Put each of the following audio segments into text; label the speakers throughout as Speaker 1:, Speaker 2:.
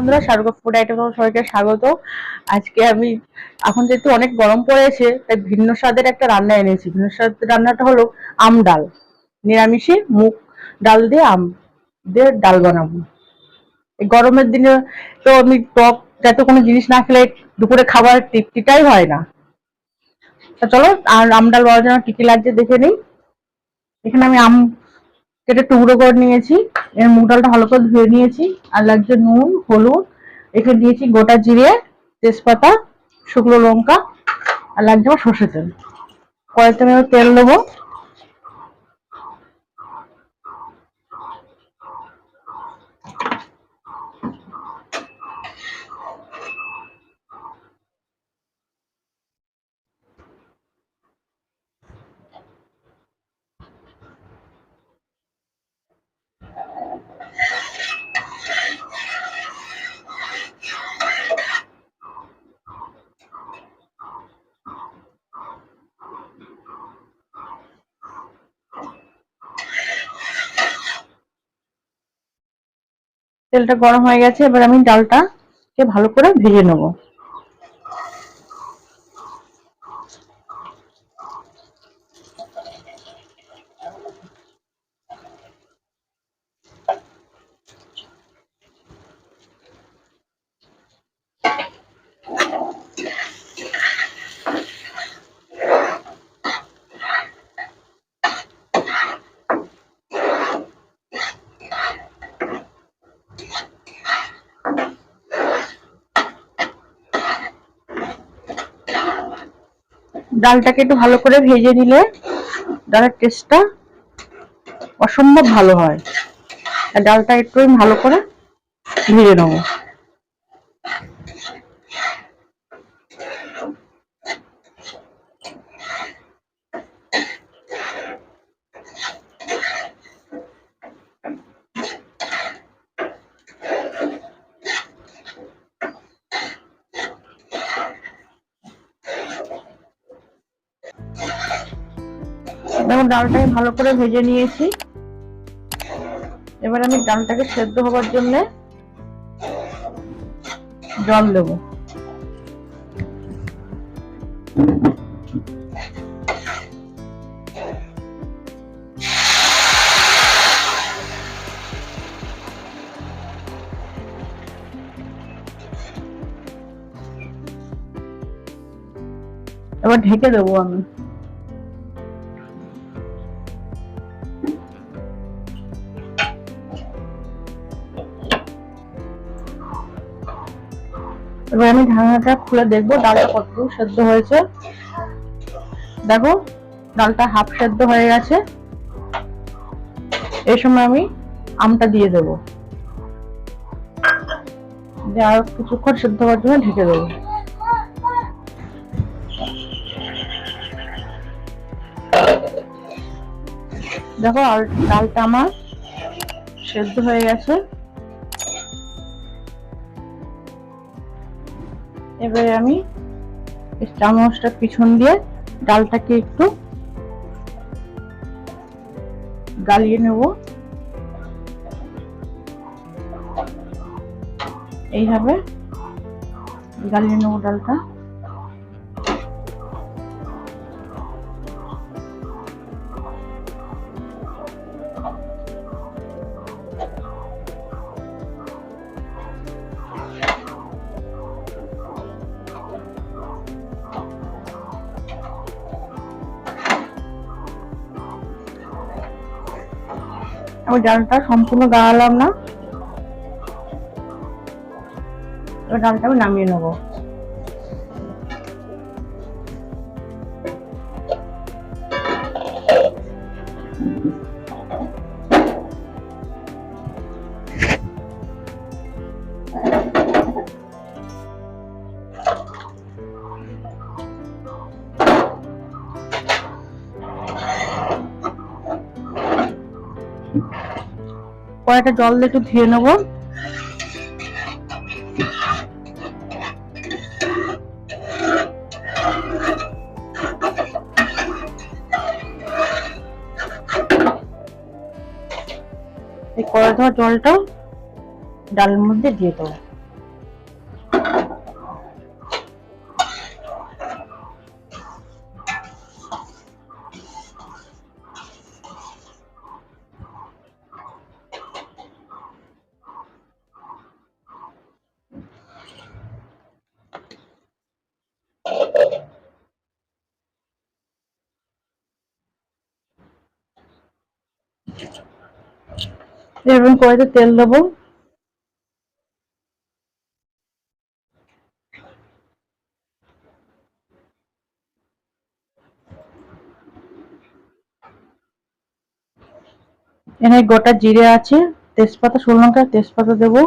Speaker 1: বন্ধুরা, Sagarika food item সবাইকে স্বাগত। আজকে আমি এখন যেহেতু অনেক গরম পড়েছে তাই ভিন্ন স্বাদের একটা রান্না এনেছি। ভিন্ন স্বাদের রান্নাটা হলো আম ডাল, নিরামিষে মুগ ডাল দিয়ে আম দিয়ে ডাল বানাবো। এই গরমের দিনে তো আমি টক জাতীয় কোনো জিনিস না খেলে দুপুরে খাবার তৃপ্তিটাই হয় না। তা চলো আর আম ডাল বানানোর জন্য কি কি লাগছে দেখে নিই। এখানে আমি আম কেটে টুকরো করে নিয়েছি, এর মুগ ডালটা ভালো করে ধুয়ে নিয়েছি। আর লাগছে নুন, হলুদ, এখানে দিয়েছি গোটা জিরে, তেজপাতা, শুকনো লঙ্কা, আর লাগছে আমার সর্ষের তেল। কড়াইতে আমি তেল দেবো। তেলটা গরম হয়ে গেছে, এবার আমি ডালটাকে ভালো করে ভেজে নেবো। ডালটাকে একটু ভালো করে ভেজে নিলে ডালের টেস্টটা অসম্ভব ভালো হয়। আর ডালটা একটু ভালো করে ভেজে নেবো। দেখুন ডালটাকে ভালো করে ভেজে নিয়েছি। এবার আমি ডালটাকে সেদ্ধ হবার জন্য জল দেবো। এবার ঢেকে দেবো আমি। এবার আমি ঢাকনাটা খুলে দেখবো ডালটা কতটুকু সেদ্ধ হয়েছে। দেখো ডালটা হাফ সেদ্ধ হয়ে গেছে। এই সময় আমি আমটা দিয়ে দেবো, দিয়ে আর কিছুক্ষণ সেদ্ধ হওয়ার জন্য ঢেকে দেবো। দেখো আর ডালটা আমার সেদ্ধ হয়ে গেছে। এবারে আমি চামচটা পিছন দিয়ে ডালটাকে একটু গালিয়ে নেব। এইভাবে গালিয়ে নেব ডালটা। আমি ডালটা সম্পূর্ণ গালালাম না, এবার ডালটা আমি নামিয়ে নেবো। কড়াইটা জল দিয়ে একটু ধুয়ে নেবো। এই কড়া ধোয়া জলটা ডালের মধ্যে দিয়ে দেবো। এরকম কড়াইতে তেল দেবো। এখানে গোটা জিরে আছে, তেজপাতা, শুকনো লঙ্কা, তেজপাতা দেবো।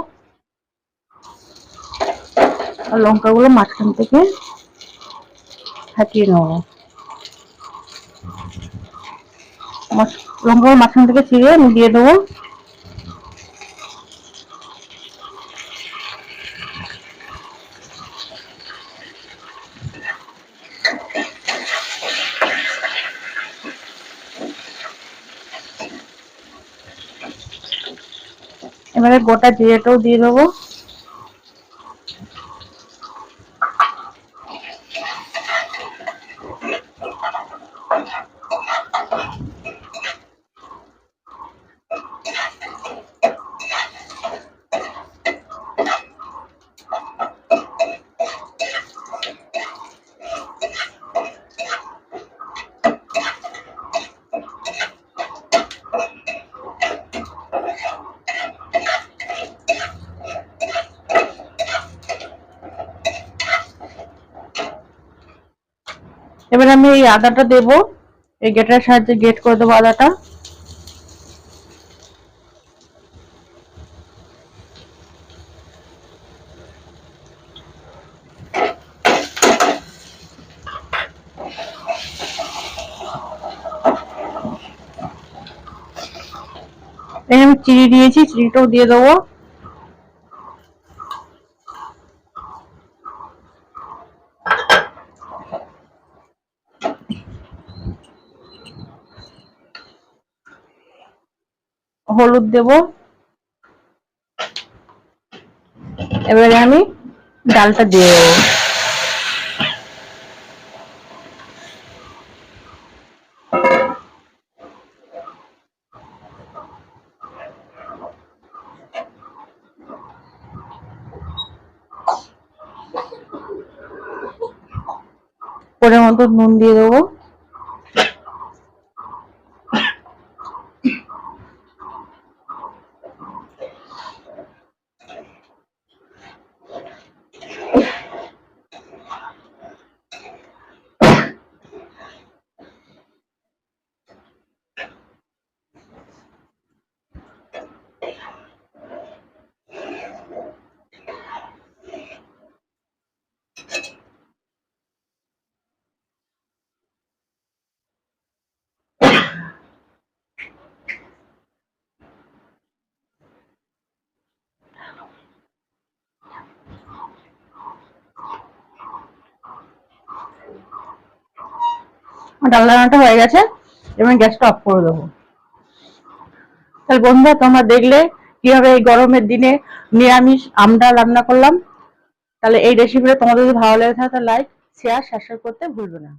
Speaker 1: আর লঙ্কাগুলো মাঝখান থেকে ফাটিয়ে নেবো। লঙ্কাগুলো মাঝখান থেকে ছিঁড়ে আমি দিয়ে দেবো। এবারে গোটা জিরেটাও দিয়ে দেবো। এবার আমি এই আদাটা দেবো, এই গ্রেটারের সাহায্যে গ্রেট করে দেবো আদাটা। এখানে আমি চিনি দিয়েছি, চিনিটাও দিয়ে দেবো। হলুদ দেবো। এবারে আমি ডালটা দিয়ে দেবো। পরিমাণ মতো নুন দিয়ে দেবো। ডাল রান্নাটা হয়ে গেছে, এবং গ্যাসটা অফ করে দেবো। তাহলে বন্ধুরা, তোমরা দেখলে কিভাবে এই গরমের দিনে নিরামিষ আমডাল রান্না করলাম। তাহলে এই রেসিপিটা তোমাদের যদি ভালো লেগে থাকে তাহলে লাইক, শেয়ার, সাবস্ক্রাইব করতে ভুলবে না।